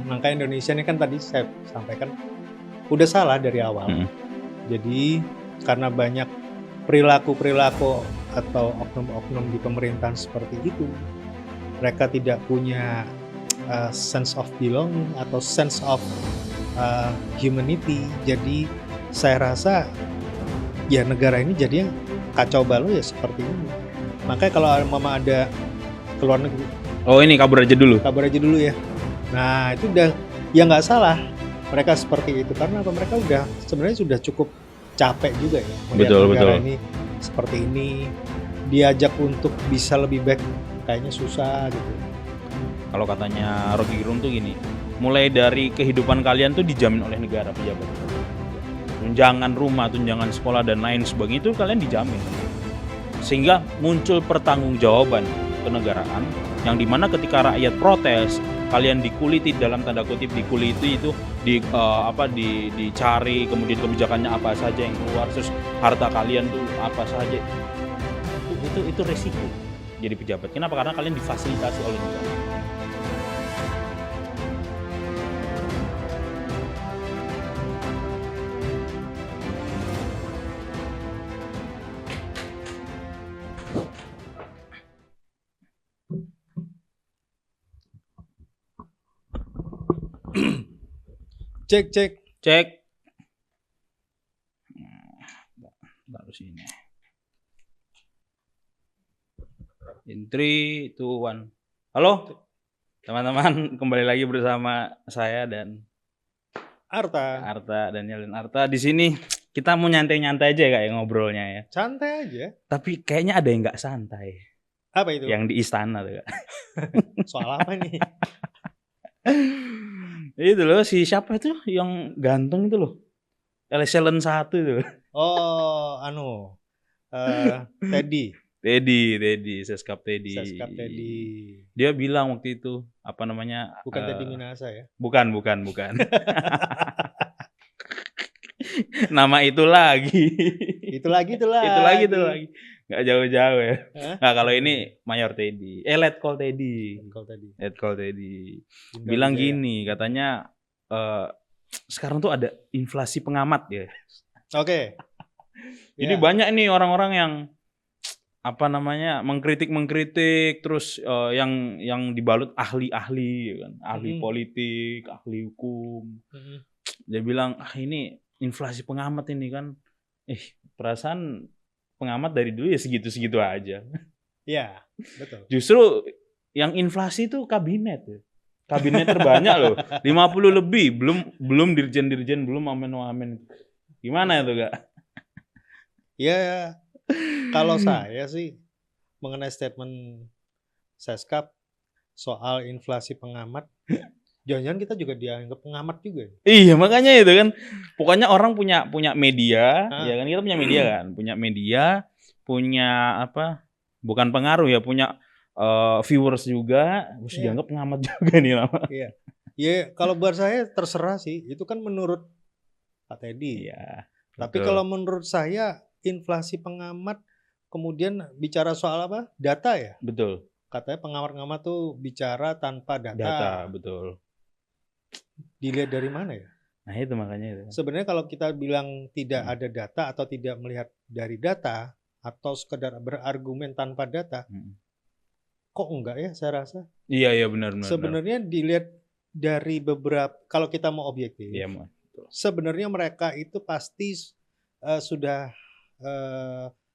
Maka Indonesia ini kan tadi saya sampaikan udah salah dari awal. Mhm. Jadi karena banyak perilaku-perilaku atau oknum-oknum di pemerintahan seperti itu, mereka tidak punya sense of belonging atau sense of humanity. Jadi saya rasa ya negara ini jadinya kacau balau ya seperti ini. Makanya kalau mama ada keluar negeri, Oh ini kabur aja dulu. kabar aja dulu ya. Nah itu udah ya nggak salah mereka seperti itu karena apa, mereka udah sebenarnya sudah cukup capek juga ya melihat Betul, negara betul. ini seperti ini, diajak untuk bisa lebih baik kayaknya susah gitu. Kalau katanya Rocky Gerung tuh gini, mulai dari kehidupan kalian tuh dijamin oleh negara pejabat. Tunjangan rumah, tunjangan sekolah dan lain sebagainya itu kalian dijamin. Sehingga muncul pertanggungjawaban kenegaraan yang dimana ketika rakyat protes, kalian dikuliti dalam tanda kutip dikuliti itu dicari kemudian kebijakannya apa saja yang keluar terus harta kalian tuh apa saja itu resiko jadi pejabat. Kenapa? Karena kalian difasilitasi oleh negara. Cek. Cek. Taruh sini. In 3, 2, 1. Halo teman-teman, kembali lagi bersama saya dan Arta, Daniel dan Arta. Di sini kita mau nyantai-nyantai aja kayak ngobrolnya ya. Santai aja. Tapi kayaknya ada yang nggak santai. Apa itu? Yang di istana tuh Kak. Soal apa nih? Itu loh si siapa itu yang ganteng itu loh. Excellent 1 itu. Oh, Teddy. Teddy, Seskap Teddy. Seskap Teddy. Dia bilang waktu itu apa namanya? Bukan Teddy Minasa ya? Bukan. Nama itu lagi. Itu lagi. Nggak jauh-jauh ya. Hah? Nah kalau ini Mayor Teddy. Letkol Teddy. Letkol Teddy. Bilang gini, katanya sekarang tuh ada inflasi pengamat ya. Oke. Jadi banyak nih orang-orang yang apa namanya mengkritik terus yang dibalut ahli-ahli kan, ahli politik, ahli hukum. Dia bilang ini inflasi pengamat ini kan, perasaan pengamat dari dulu ya segitu-segitu aja. Iya, betul. Justru yang inflasi itu kabinet ya. Kabinet terbanyak loh, 50 lebih, belum dirjen-dirjen, belum amen-amen. Gimana itu Kak? Ya, kalau saya sih mengenai statement Seskap soal inflasi pengamat, jangan-jangan kita juga dianggap pengamat juga. Iya makanya itu kan, pokoknya orang punya media, ya kan kita punya media kan, punya apa? Bukan pengaruh ya, punya viewers juga, harus dianggap pengamat juga nih lama. Iya. Ya kalau buat saya terserah sih, itu kan menurut Pak Teddy. Iya. Tapi kalau menurut saya inflasi pengamat kemudian bicara soal apa? Data ya? Betul. Katanya pengamat-pengamat tuh bicara tanpa data. Data, betul. Dilihat dari mana ya? Nah itu makanya itu. Sebenarnya kalau kita bilang tidak ada data atau tidak melihat dari data atau sekedar berargumen tanpa data, kok enggak ya saya rasa? Iya benar. Sebenarnya dilihat dari beberapa, kalau kita mau objektif, sebenarnya mereka itu pasti sudah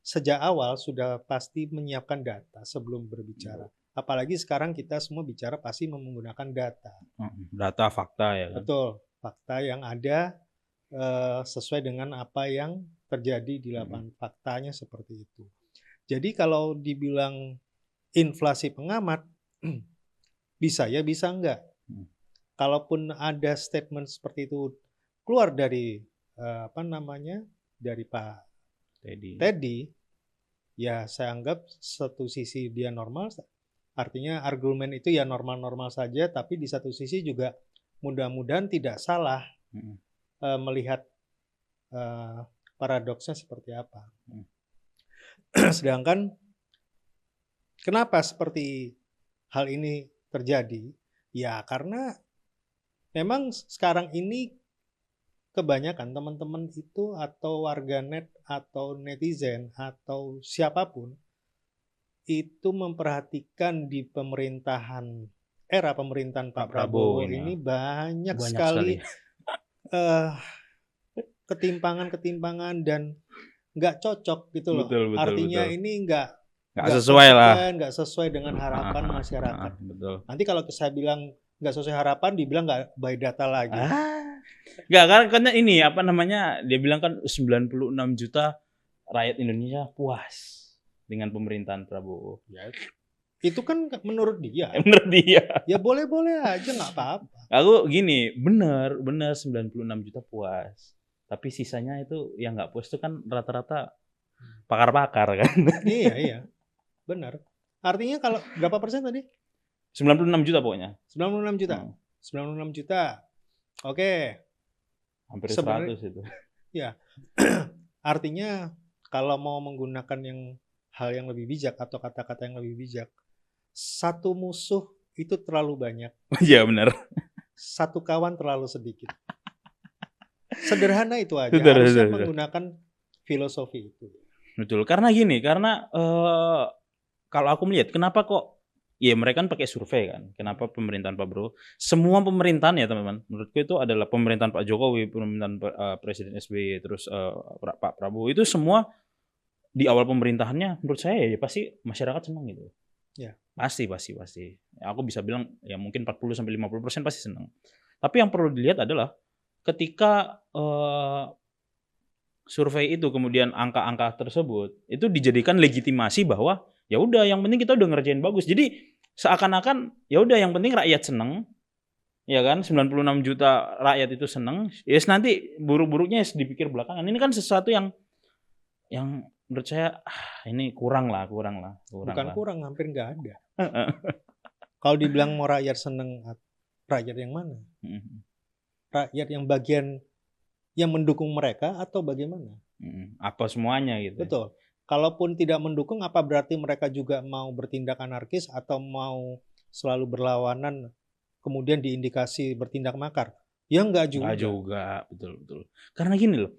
sejak awal sudah pasti menyiapkan data sebelum berbicara. Apalagi sekarang kita semua bicara pasti menggunakan data. Data fakta ya kan? Betul, fakta yang ada sesuai dengan apa yang terjadi di lapangan, faktanya seperti itu. Jadi kalau dibilang inflasi pengamat, bisa ya bisa enggak. Kalaupun ada statement seperti itu keluar dari dari Pak Teddy, ya saya anggap satu sisi dia normal, artinya argumen itu ya normal-normal saja, tapi di satu sisi juga mudah-mudahan tidak salah melihat paradoksnya seperti apa. Sedangkan kenapa seperti hal ini terjadi? Ya karena Memang sekarang ini kebanyakan teman-teman itu atau warganet atau netizen atau siapapun itu memperhatikan di era pemerintahan Pak Pak Prabowo Prabowo ini ini banyak banyak sekali sekali. eh, ketimpangan-ketimpangan dan nggak cocok gitu loh. Betul, betul, Artinya betul. ini nggak Nggak sesuai lah. konsisten, nggak sesuai dengan harapan masyarakat. Betul. Nanti kalau saya bilang nggak sesuai harapan, dibilang nggak by data lagi. Nggak, karena ini apa namanya, dia bilang kan 96 juta rakyat Indonesia puas dengan pemerintahan Prabowo. Ya, itu kan menurut dia. Menurut dia. Ya boleh-boleh aja, nggak apa-apa. Aku gini, bener 96 juta puas. Tapi sisanya itu yang nggak puas itu kan rata-rata pakar-pakar kan. Iya, benar. Artinya kalau berapa persen tadi? 96 juta pokoknya. 96 juta. 96 juta. Oke. Hampir Sebenarnya- 100 itu. Ya. Artinya kalau mau menggunakan hal yang lebih bijak atau kata-kata yang lebih bijak, satu musuh itu terlalu banyak, Iya benar. satu kawan terlalu sedikit. Sederhana itu aja. Betul, Harusnya betul. menggunakan filosofi itu. Betul. Karena gini, kalau aku melihat kenapa kok ya mereka kan pakai survei kan. Kenapa pemerintahan Pak Prabowo? Semua pemerintahan ya teman-teman. Menurutku itu adalah pemerintahan Pak Jokowi, pemerintahan Presiden SBY, terus Pak Prabowo itu semua di awal pemerintahannya menurut saya ya pasti masyarakat senang gitu. Ya. Pasti. Ya, aku bisa bilang ya mungkin 40-50% pasti senang. Tapi yang perlu dilihat adalah ketika survei itu kemudian angka-angka tersebut itu dijadikan legitimasi bahwa ya udah yang penting kita udah ngerjain bagus. Jadi seakan-akan ya udah yang penting rakyat seneng. Ya kan 96 juta rakyat itu seneng. Yes nanti buruk-buruknya dipikir belakangan. Ini kan sesuatu yang menurut saya ini kurang lah. Bukan kurang, hampir nggak ada. Kalau dibilang mau rakyat seneng, rakyat yang mana? Rakyat yang bagian yang mendukung mereka atau bagaimana? Apa semuanya gitu. Betul. Kalaupun tidak mendukung, apa berarti mereka juga mau bertindak anarkis atau mau selalu berlawanan, kemudian diindikasi bertindak makar? Ya enggak juga. Enggak juga, betul. Karena gini loh,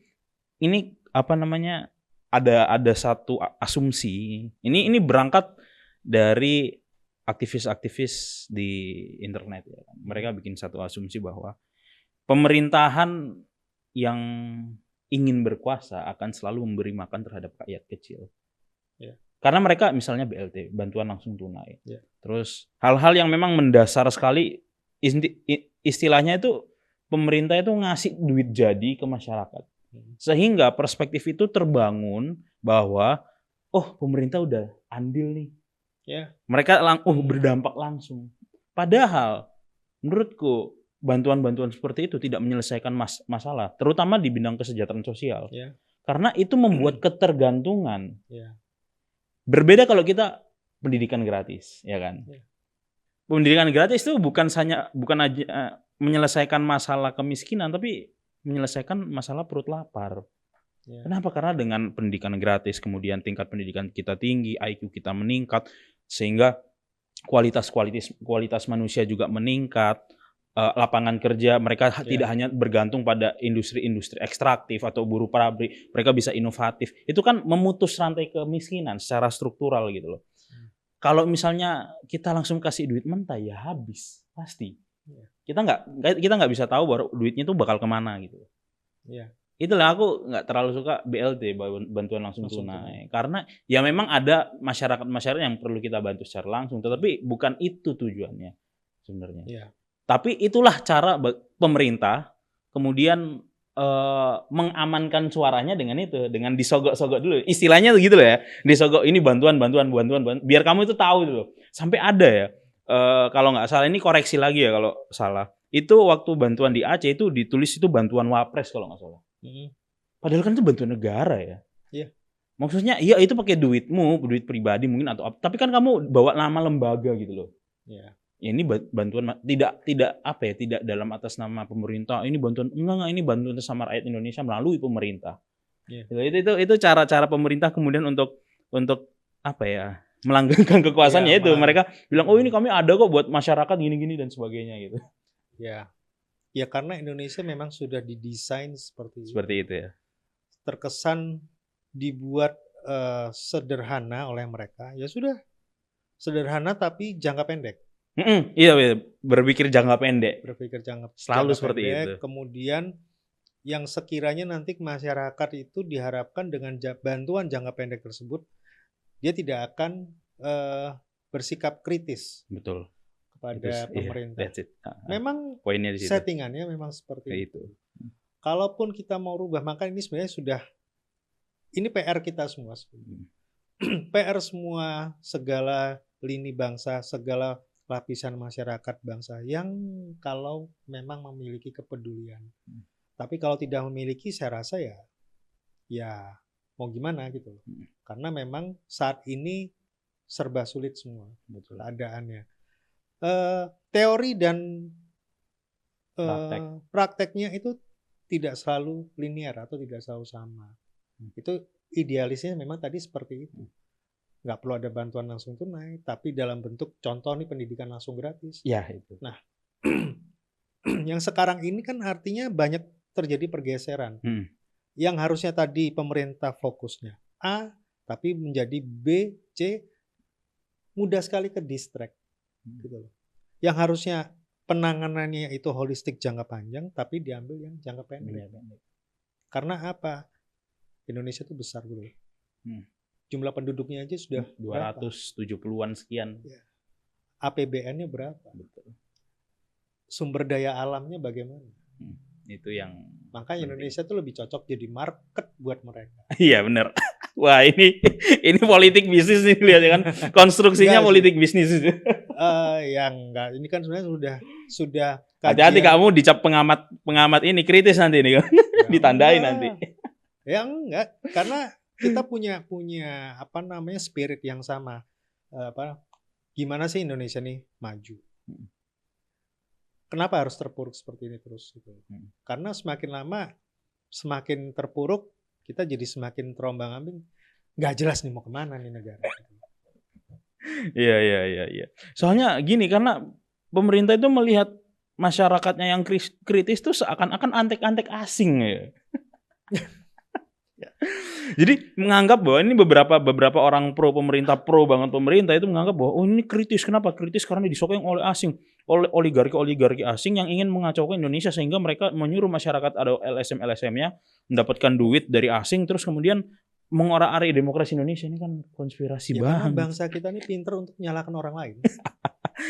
ini apa namanya, ada satu asumsi. Ini berangkat dari aktivis-aktivis di internet ya. Mereka bikin satu asumsi bahwa pemerintahan yang ingin berkuasa akan selalu memberi makan terhadap rakyat kecil. Ya. Karena mereka misalnya BLT, bantuan langsung tunai. Ya. Terus hal-hal yang memang mendasar sekali, istilahnya itu pemerintah itu ngasih duit jadi ke masyarakat. Sehingga perspektif itu terbangun bahwa pemerintah udah andil nih. Ya. Mereka berdampak langsung. Padahal menurutku bantuan-bantuan seperti itu tidak menyelesaikan masalah, terutama di bidang kesejahteraan sosial. Ya. Karena itu membuat ketergantungan. Ya. Berbeda kalau kita pendidikan gratis, ya kan? Ya. Pendidikan gratis itu bukan aja menyelesaikan masalah kemiskinan, tapi menyelesaikan masalah perut lapar. Ya. Kenapa? Karena dengan pendidikan gratis, kemudian tingkat pendidikan kita tinggi, IQ kita meningkat, sehingga kualitas manusia juga meningkat. Lapangan kerja mereka tidak hanya bergantung pada industri-industri ekstraktif atau buruh pabrik, mereka bisa inovatif. Itu kan memutus rantai kemiskinan secara struktural gitu loh. Kalau misalnya kita langsung kasih duit mentah ya habis pasti. Kita nggak bisa tahu bahwa duitnya itu bakal kemana gitu. Ya. Itulah aku nggak terlalu suka BLT, bantuan langsung tunai, karena ya memang ada masyarakat yang perlu kita bantu secara langsung, tetapi bukan itu tujuannya sebenarnya. Ya. Tapi itulah cara pemerintah kemudian mengamankan suaranya dengan disogok-sogok dulu. Istilahnya gitu loh ya. Disogok ini bantuan, biar kamu itu tahu dulu. Sampai ada ya. Kalau nggak salah ini koreksi lagi ya kalau salah. Itu waktu bantuan di Aceh itu ditulis itu bantuan Wapres kalau nggak salah. Padahal kan itu bantuan negara ya. Iya. Maksudnya iya itu pakai duitmu, duit pribadi mungkin atau apa. Tapi kan kamu bawa nama lembaga gitu loh. Iya. Ini bantuan tidak dalam atas nama pemerintah. Ini bantuan enggak ini bantuan sama rakyat Indonesia melalui pemerintah. Yeah. Itu cara pemerintah kemudian untuk melanggengkan kekuasaannya itu. Mereka bilang ini kami ada kok buat masyarakat gini-gini dan sebagainya gitu. Ya. Ya karena Indonesia memang sudah didesain seperti itu. Seperti itu ya. Terkesan dibuat sederhana oleh mereka. Ya sudah, sederhana tapi jangka pendek. Iya, berpikir jangka pendek. Berpikir Selalu jangka seperti pendek. itu. Kemudian yang sekiranya nanti masyarakat itu diharapkan dengan bantuan jangka pendek tersebut, dia tidak akan bersikap kritis Betul. kepada pemerintah. That's it. Memang poinnya di situ. settingannya memang seperti itu. Kalaupun kita mau rubah, maka ini sebenarnya sudah, ini PR kita semua. PR semua, segala lini bangsa, segala lapisan masyarakat bangsa yang kalau memang memiliki kepedulian. Tapi kalau tidak memiliki, saya rasa ya mau gimana gitu. Karena memang saat ini serba sulit semua keadaannya. Teori dan prakteknya itu tidak selalu linear atau tidak selalu sama. Itu idealisnya memang tadi seperti itu. Nggak perlu ada bantuan langsung tunai, tapi dalam bentuk contoh nih pendidikan langsung gratis. Ya itu. Nah, yang sekarang ini kan artinya banyak terjadi pergeseran. Yang harusnya tadi pemerintah fokusnya A, tapi menjadi B, C, mudah sekali ke distract. Gitu loh. Yang harusnya penanganannya itu holistik jangka panjang, tapi diambil yang jangka pendek. Karena apa? Indonesia itu besar dulu. Jumlah penduduknya aja sudah 270-an sekian. Ya. APBN-nya berapa? Betul. Sumber daya alamnya bagaimana? Itu yang makanya Indonesia tuh lebih cocok jadi market buat mereka. Iya benar. Wah ini politik bisnis nih lihat kan, konstruksinya politik bisnis itu. Yang enggak, ini kan sebenarnya sudah. Hati-hati kamu dicap pengamat ini kritis nanti nih kan, ditandain nanti. Ya enggak, karena kita punya apa namanya spirit yang sama. Gimana sih Indonesia nih maju? Kenapa harus terpuruk seperti ini terus? Gitu. Karena semakin lama, semakin terpuruk, kita jadi semakin terombang-ambing. Nggak jelas nih mau kemana nih negara. Iya. Soalnya gini, karena pemerintah itu melihat masyarakatnya yang kritis tuh seakan-akan antek-antek asing ya. Jadi menganggap bahwa ini beberapa orang pro banget pemerintah itu menganggap bahwa ini kritis. Kenapa kritis? Karena disokong oleh asing, oleh oligarki asing yang ingin mengacaukan Indonesia sehingga mereka menyuruh masyarakat ada LSM-nya mendapatkan duit dari asing terus kemudian mengorak-arik demokrasi Indonesia. Ini kan konspirasi banget. Karena bangsa kita ini pinter untuk menyalahkan orang lain.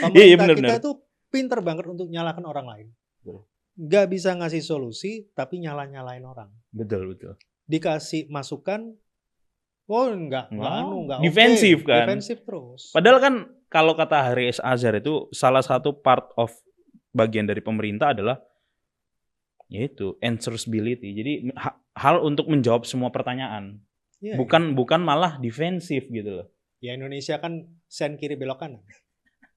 Pemerintah kita itu pinter banget untuk menyalahkan orang lain. Nggak bisa ngasih solusi tapi nyalain orang. Betul. Dikasih masukan, enggak defensif kan. Defensif terus. Padahal kan kalau kata Haris Azhar itu salah satu part of bagian dari pemerintah adalah yaitu answerability. Jadi hal untuk menjawab semua pertanyaan. Ya, bukan malah defensif gitu loh. Ya Indonesia kan sen kiri belok kanan.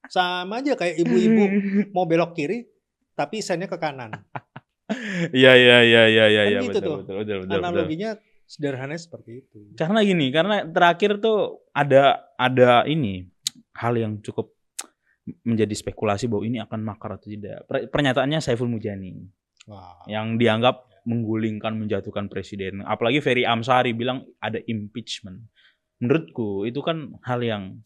Sama aja kayak ibu-ibu mau belok kiri tapi sennya ke kanan. Iya. Kan gitu betul. Analoginya sederhana seperti itu. Karena terakhir tuh ada ini hal yang cukup menjadi spekulasi bahwa ini akan makar atau tidak. Pernyataannya Saiful Mujani. Yang dianggap menggulingkan, menjatuhkan presiden. Apalagi Ferry Amsari bilang ada impeachment. Menurutku itu kan hal yang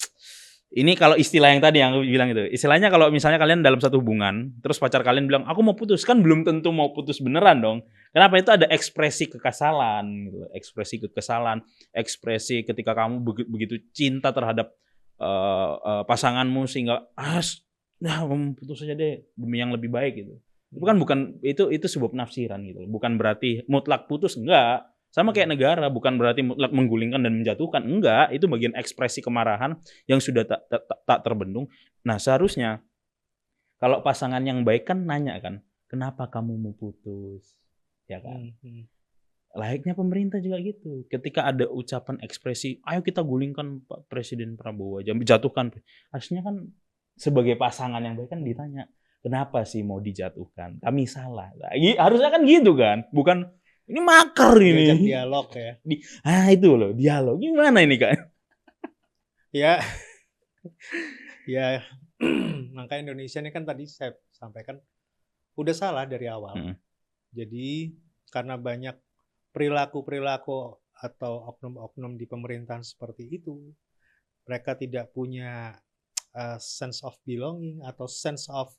ini kalau istilah yang tadi yang aku bilang itu, istilahnya kalau misalnya kalian dalam satu hubungan, terus pacar kalian bilang, aku mau putus, kan belum tentu mau putus beneran dong. Kenapa? Itu ada ekspresi kekesalan, gitu. Ekspresi ketika kamu begitu cinta terhadap pasanganmu sehingga, putus aja deh demi yang lebih baik gitu. Itu kan bukan itu sebuah penafsiran gitu. Bukan berarti mutlak putus, enggak. Sama kayak negara, bukan berarti mutlak menggulingkan dan menjatuhkan. Enggak, itu bagian ekspresi kemarahan yang sudah tak terbendung. Nah, seharusnya kalau pasangan yang baik kan nanya kan, kenapa kamu mau putus? Ya kan? Layaknya pemerintah juga gitu. Ketika ada ucapan ekspresi, ayo kita gulingkan Pak Presiden Prabowo aja, jatuhkan. Harusnya kan sebagai pasangan yang baik kan ditanya, kenapa sih mau dijatuhkan? Kami salah. Harusnya kan gitu kan? Bukan ini makar ini. Diajak dialog ya. Itu loh, dialog. Gimana ini Kak? Ya. Maka Indonesia ini kan tadi saya sampaikan udah salah dari awal. Mm-mm. Jadi karena banyak perilaku-perilaku atau oknum-oknum di pemerintahan seperti itu, mereka tidak punya sense of belonging atau sense of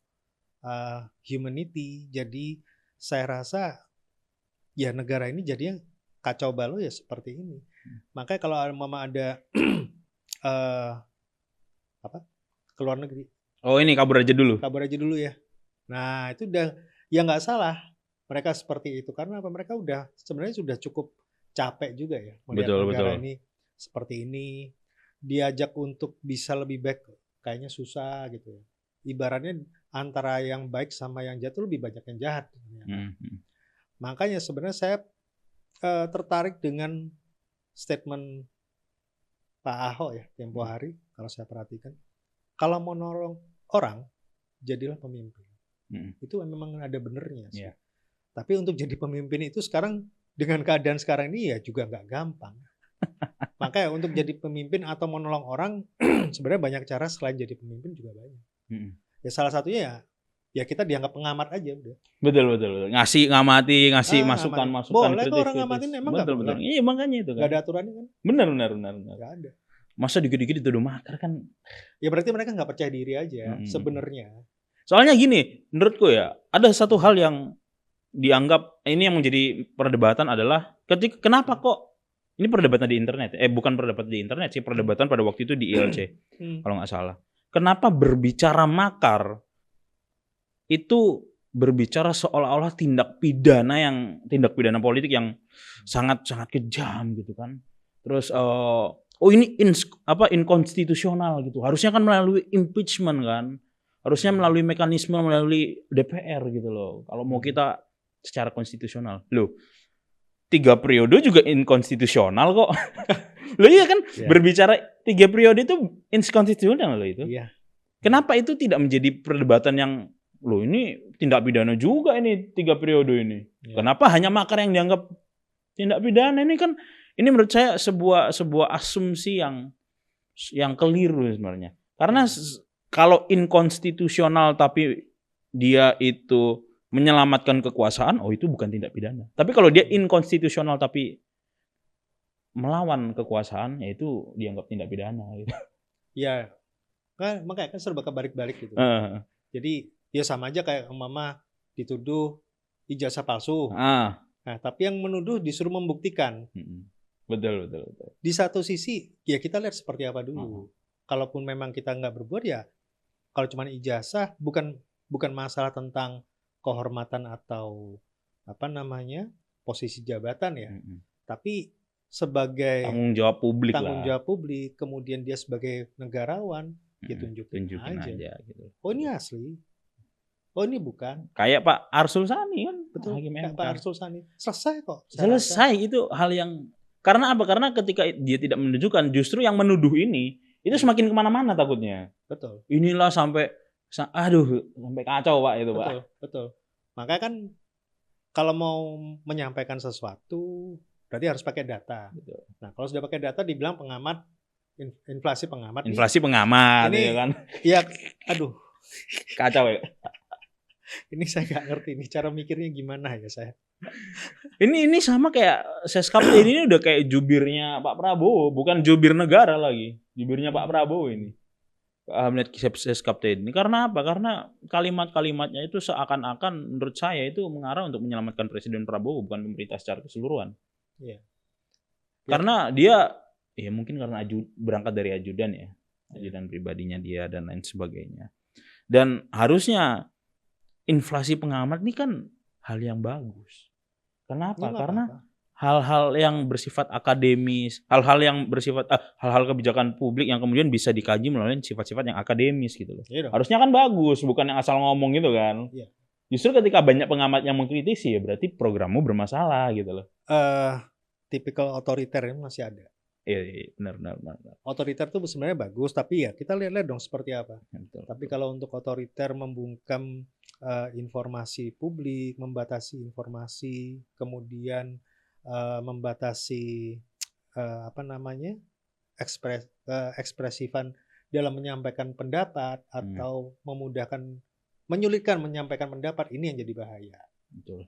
humanity. Jadi saya rasa ya negara ini jadinya kacau balau ya seperti ini. Makanya kalau mama ada ke luar negeri, Oh ini kabur aja dulu. kabar aja dulu ya. Nah itu udah ya nggak salah mereka seperti itu karena apa, mereka udah sebenarnya sudah cukup capek juga ya melihat Betul, negara betul. ini seperti ini, diajak untuk bisa lebih baik kayaknya susah gitu ya. Ibaratnya antara yang baik sama yang jahat itu lebih banyak yang jahat ternyata. Makanya sebenarnya saya tertarik dengan statement Pak Ahok ya tempo hari kalau saya perhatikan. Kalau mau nolong orang, jadilah pemimpin. Itu memang ada benernya sih. Yeah. Tapi untuk jadi pemimpin itu sekarang dengan keadaan sekarang ini ya juga nggak gampang. Makanya untuk jadi pemimpin atau menolong orang sebenarnya banyak cara selain jadi pemimpin juga banyak. Ya salah satunya ya kita dianggap pengamat aja udah. Betul. Ngamati, ngasih Ngamati. masukan Boleh kok kritis. orang ngamatin, emang nggak Betul. boleh? Iya makanya itu Nggak kan. ada aturannya kan? Benar. Nggak ada. Masa dikit-dikit dituduh makar kan? Ya berarti mereka nggak percaya diri aja sebenarnya. Soalnya gini, menurutku ya ada satu hal yang dianggap ini yang menjadi perdebatan adalah kenapa kok ini perdebatan di internet, bukan perdebatan di internet sih, perdebatan pada waktu itu di ILC kalau nggak salah. Kenapa berbicara makar itu berbicara seolah-olah tindak pidana politik yang sangat kejam gitu kan? Terus ini inkonstitusional gitu. Harusnya kan melalui impeachment kan. Harusnya melalui mekanisme melalui DPR gitu loh. Kalau mau kita secara konstitusional. Loh, 3 periode juga inkonstitusional kok. Loh iya kan? Yeah. Berbicara 3 periode itu inkonstitusional loh itu. Yeah. Kenapa itu tidak menjadi perdebatan yang loh ini tindak pidana juga ini 3 periode ini. Yeah. Kenapa hanya makar yang dianggap tindak pidana ini kan? Ini menurut saya sebuah asumsi yang keliru sebenarnya. Karena kalau inkonstitusional tapi dia itu menyelamatkan kekuasaan, itu bukan tindak pidana. Tapi kalau dia inkonstitusional tapi melawan kekuasaan, ya itu dianggap tindak pidana. Gitu. Ya, kan makanya kan serba kebalik-balik gitu. Jadi ya sama aja kayak mama dituduh ijazah palsu. Nah, tapi yang menuduh disuruh membuktikan. Betul. Di satu sisi ya kita lihat seperti apa dulu. Kalaupun memang kita nggak berbuat ya, kalau cuma ijazah bukan masalah tentang kehormatan atau posisi jabatan ya. Tapi sebagai tanggung jawab publik, kemudian dia sebagai negarawan ditunjukin aja gitu. Oh ini asli. Oh ini bukan. Kayak Pak Arsul Sani kan. Betul. Kayak Pak Arsul Sani. Selesai kok. Selesai itu hal yang karena apa? Karena ketika dia tidak menunjukkan, justru yang menuduh ini itu semakin kemana-mana takutnya. Betul. Inilah sampai kacau Pak itu. Betul, Pak. Betul. Makanya kan kalau mau menyampaikan sesuatu berarti harus pakai data. Betul. Nah kalau sudah pakai data dibilang pengamat, inflasi pengamat. Inflasi pengamat ini, ya kan. Iya, aduh. Kacau ya. Ini saya nggak ngerti nih cara mikirnya gimana ya saya. Ini sama kayak Seskapten ini udah kayak jubirnya Pak Prabowo, bukan jubir negara lagi, jubirnya Pak Prabowo ini. Melihat Seskapten ini karena apa? Karena kalimat-kalimatnya itu seakan-akan menurut saya itu mengarah untuk menyelamatkan Presiden Prabowo bukan pemerintah secara keseluruhan. Iya. Karena dia ya mungkin karena berangkat dari ajudan ya, ajudan pribadinya dia dan lain sebagainya. Dan harusnya inflasi pengamat ini kan hal yang bagus. Kenapa? Karena hal-hal yang bersifat akademis, hal-hal kebijakan publik yang kemudian bisa dikaji melalui sifat-sifat yang akademis gitu loh. Iya. Harusnya kan bagus, bukan yang asal ngomong gitu kan. Iya. Justru ketika banyak pengamat yang mengkritisi ya berarti programmu bermasalah gitu loh. Tipikal otoriter ini masih ada. Iya, benar. Otoriter itu sebenarnya bagus, tapi ya kita lihat dong seperti apa. Betul. Tapi kalau untuk otoriter membungkam informasi publik, membatasi informasi, kemudian membatasi ekspresifan dalam menyampaikan pendapat atau memudahkan menyulitkan menyampaikan pendapat, ini yang jadi bahaya. Betul.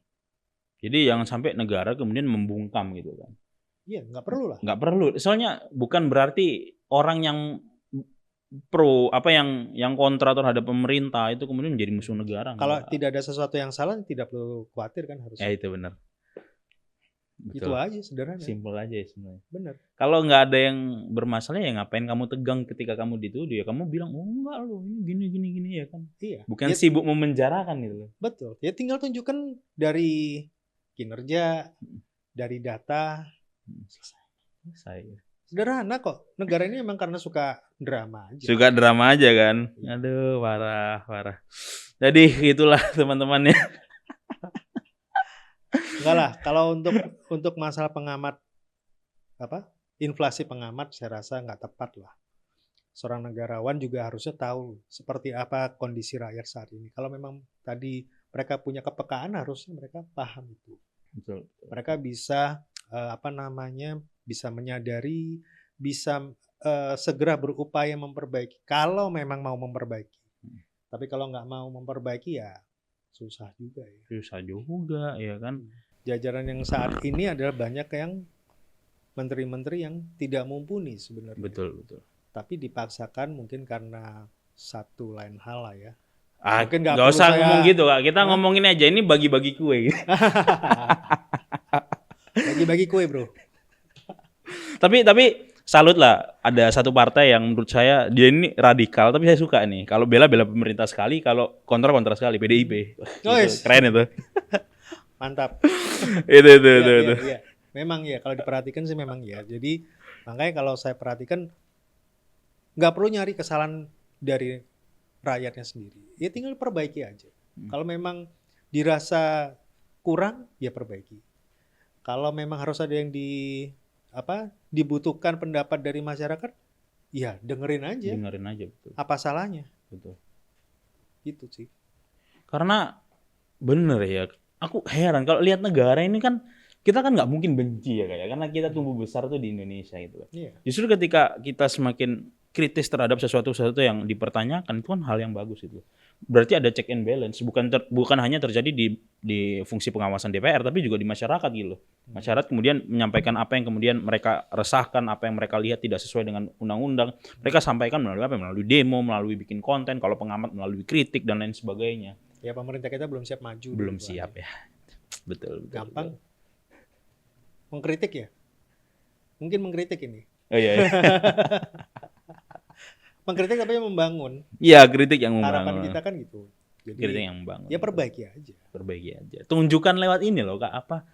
Jadi jangan sampai negara kemudian membungkam gitu kan. Iya, nggak perlu lah. Nggak perlu. Soalnya bukan berarti orang yang yang kontra terhadap pemerintah itu kemudian menjadi musuh negara. Kalau enggak. tidak ada sesuatu yang salah, tidak perlu khawatir kan harusnya. Ya itu benar. Itu aja sederhana. Simpel aja ya sebenarnya. Benar. Kalau nggak ada yang bermasalah ya ngapain kamu tegang ketika kamu dituduh, ya kamu bilang oh enggak loh ini gini ya kan. Iya. Bukan sibuk memenjarakan gitu loh. Betul. Ya tinggal tunjukkan dari kinerja, dari data. Selesai. Sederhana kok. Negara ini emang karena suka drama aja. Suka drama aja kan. Aduh, parah. Jadi itulah teman-teman ya. Enggak lah, kalau untuk masalah pengamat inflasi pengamat saya rasa nggak tepat lah. Seorang negarawan juga harusnya tahu seperti apa kondisi rakyat saat ini. Kalau memang tadi mereka punya kepekaan, harusnya mereka paham itu. Betul. Mereka bisa bisa menyadari, bisa segera berupaya memperbaiki. Kalau memang mau memperbaiki. Tapi kalau nggak mau memperbaiki ya susah juga ya. Susah juga ya kan. Jajaran yang saat ini adalah banyak yang menteri-menteri yang tidak mumpuni sebenarnya. Betul. Tapi dipaksakan mungkin karena satu lain hal lah ya. Mungkin nggak usah ngomong gitu Kak. Kita ngomongin aja ini bagi-bagi kue. Bagi-bagi kue bro. Tapi salut lah, ada satu partai yang menurut saya dia ini radikal tapi saya suka nih. Kalau bela pemerintah sekali, kalau kontra sekali, PDIP. Keren itu. Mantap. Itu. Iya. Memang ya kalau diperhatikan sih memang ya. Jadi makanya kalau saya perhatikan nggak perlu nyari kesalahan dari rakyatnya sendiri. Ya tinggal perbaiki aja. Kalau memang dirasa kurang ya perbaiki. Kalau memang harus ada yang dibutuhkan pendapat dari masyarakat, ya dengerin aja. Betul. Apa salahnya? Betul. Gitu sih. Karena bener ya, aku heran kalau lihat negara ini kan kita kan nggak mungkin benci ya kayak, karena kita tumbuh besar tuh di Indonesia gitu. Yeah. Justru ketika kita semakin kritis terhadap sesuatu yang dipertanyakan, itu kan hal yang bagus itu. Berarti ada check and balance, bukan hanya terjadi di fungsi pengawasan DPR, tapi juga di masyarakat gitu. Masyarakat kemudian menyampaikan apa yang kemudian mereka resahkan, apa yang mereka lihat tidak sesuai dengan undang-undang. Mereka sampaikan melalui apa? Melalui demo, melalui bikin konten, kalau pengamat melalui kritik dan lain sebagainya. Ya pemerintah kita belum siap maju. Belum siap ya. Betul. Gampang. Mengkritik ya? Mungkin mengkritik ini. Oh iya. Mengkritik tapi yang membangun. Iya, kritik yang membangun. Harapan kita kan gitu. Jadi, kritik yang membangun. Ya perbaiki aja. Tunjukkan lewat ini loh Kak, apa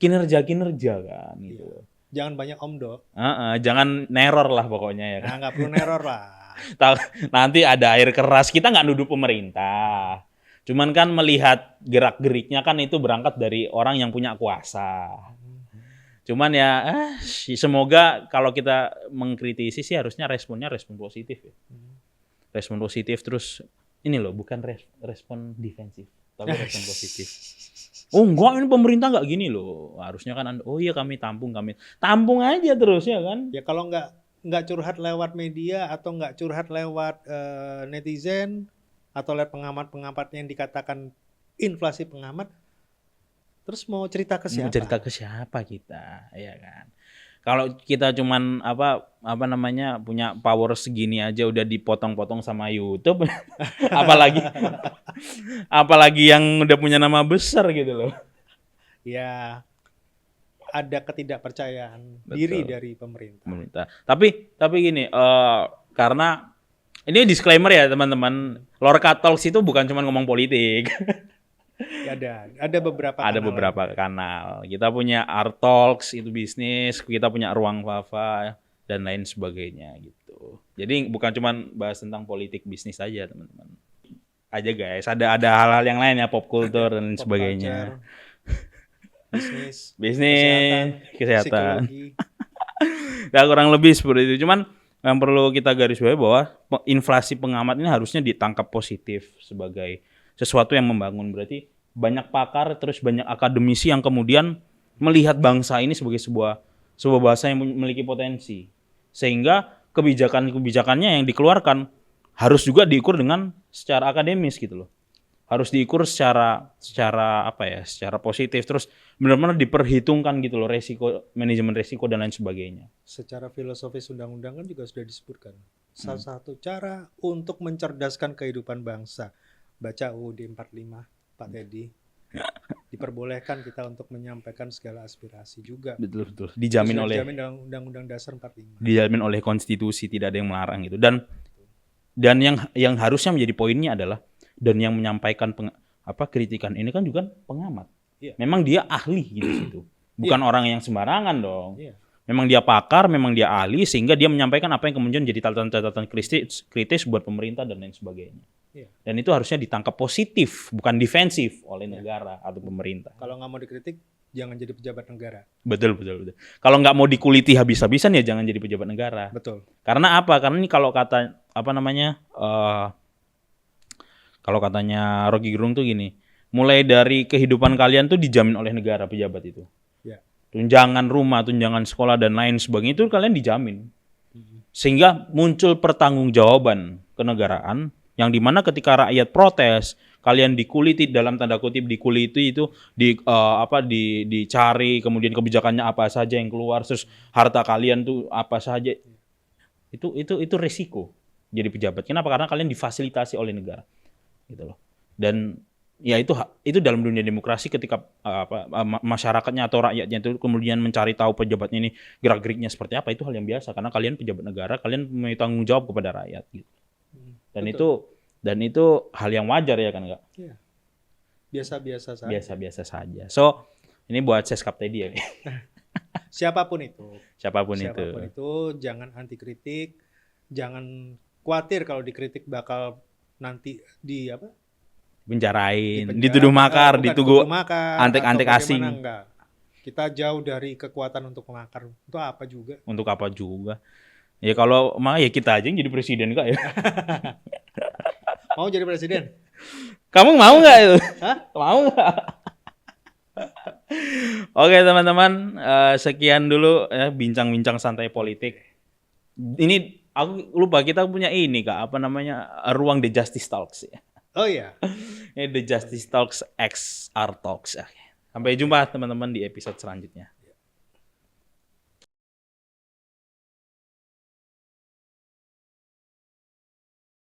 kinerja kan gitu. Iya. Jangan banyak omdo. Jangan neror lah pokoknya ya kan. Nah, nggak perlu neror lah. Nanti ada air keras, kita nggak nuduh pemerintah. Cuman kan melihat gerak-geriknya kan itu berangkat dari orang yang punya kuasa. Cuman ya semoga kalau kita mengkritisi sih harusnya respon positif ya. Respon positif terus ini loh, bukan respon defensif, tapi respon positif. Oh enggak, ini pemerintah nggak gini loh. Harusnya kan oh iya kami tampung aja terus ya kan. Ya kalau nggak curhat lewat media atau nggak curhat lewat netizen atau lewat pengamat yang dikatakan inflasi pengamat, terus mau cerita ke siapa? Mau cerita ke siapa kita, ya kan? Kalau kita cuman punya power segini aja udah dipotong-potong sama YouTube, apalagi yang udah punya nama besar gitu loh. Ya ada ketidakpercayaan diri dari pemerintah. Tapi gini, karena ini disclaimer ya teman-teman, Lorca Talks itu bukan cuma ngomong politik. Ya, ada beberapa kanal. Kita punya Art Talks itu bisnis, kita punya Ruang Fafa dan lain sebagainya gitu. Jadi bukan cuma bahas tentang politik bisnis saja teman-teman. Aja guys, ada hal-hal yang lain ya, pop culture dan lain sebagainya. Bisnis, kesehatan. Ya kurang lebih seperti itu. Cuman yang perlu kita garis bawahi bahwa inflasi pengamat ini harusnya ditangkap positif sebagai sesuatu yang membangun. Berarti banyak pakar terus banyak akademisi yang kemudian melihat bangsa ini sebagai sebuah bangsa yang memiliki potensi. Sehingga kebijakannya yang dikeluarkan harus juga diukur dengan secara akademis gitu loh. harus diukur secara apa ya, secara positif, terus benar-benar diperhitungkan gitu loh, resiko, manajemen resiko dan lain sebagainya. Secara filosofis undang-undang kan juga sudah disebutkan. Salah satu cara untuk mencerdaskan kehidupan bangsa. Baca UUD 45, Pak Teddy. Diperbolehkan kita untuk menyampaikan segala aspirasi juga. Betul. Dijamin dalam Undang-Undang Dasar 45. Dijamin oleh konstitusi, tidak ada yang melarang gitu. Dan yang harusnya menjadi poinnya adalah, dan yang menyampaikan kritikan ini kan juga pengamat. Iya. Memang dia ahli gitu situ. Bukan orang yang sembarangan dong. Iya. Memang dia pakar, memang dia ahli, sehingga dia menyampaikan apa yang kemudian jadi catatan-catatan kritis buat pemerintah dan lain sebagainya. Iya. Dan itu harusnya ditangkap positif, bukan defensif oleh negara atau pemerintah. Kalau nggak mau dikritik, jangan jadi pejabat negara. Betul. Kalau nggak mau dikuliti habis-habisan ya jangan jadi pejabat negara. Betul. Karena apa? Karena ini kalau kata kalau katanya Rocky Gerung tuh gini, mulai dari kehidupan kalian tuh dijamin oleh negara, pejabat itu. Ya. Tunjangan rumah, tunjangan sekolah dan lain sebagainya itu kalian dijamin. Sehingga muncul pertanggungjawaban kenegaraan yang dimana ketika rakyat protes, kalian dikuliti, dalam tanda kutip dikuliti itu dicari, kemudian kebijakannya apa saja yang keluar, terus harta kalian tuh apa saja. Itu resiko jadi pejabat. Kenapa? Karena kalian difasilitasi oleh negara. Gitu loh. Dan ya itu dalam dunia demokrasi ketika masyarakatnya atau rakyatnya itu kemudian mencari tahu pejabatnya ini gerak-geriknya seperti apa, itu hal yang biasa karena kalian pejabat negara, kalian memiliki tanggung jawab kepada rakyat gitu. Dan itu hal yang wajar ya kan enggak? Iya. Biasa-biasa saja. Biasa-biasa saja. So, ini buat Seskap tadi ya. Siapapun itu jangan anti kritik, jangan khawatir kalau dikritik bakal nanti penjarain, dituduh makar, dituduh antek-antek asing. Enggak. Kita jauh dari kekuatan untuk makar. Untuk apa juga? Ya kalau ya kita aja yang jadi presiden kak ya. Mau jadi presiden? Kamu mau nggak itu? Hah? Mau nggak? Oke teman-teman, sekian dulu ya bincang-bincang santai politik. Ini aku lupa kita punya ini kak, ruang The Justice Talks ya. Oh iya. The Justice Talks X R Talks. Sampai jumpa teman-teman di episode selanjutnya.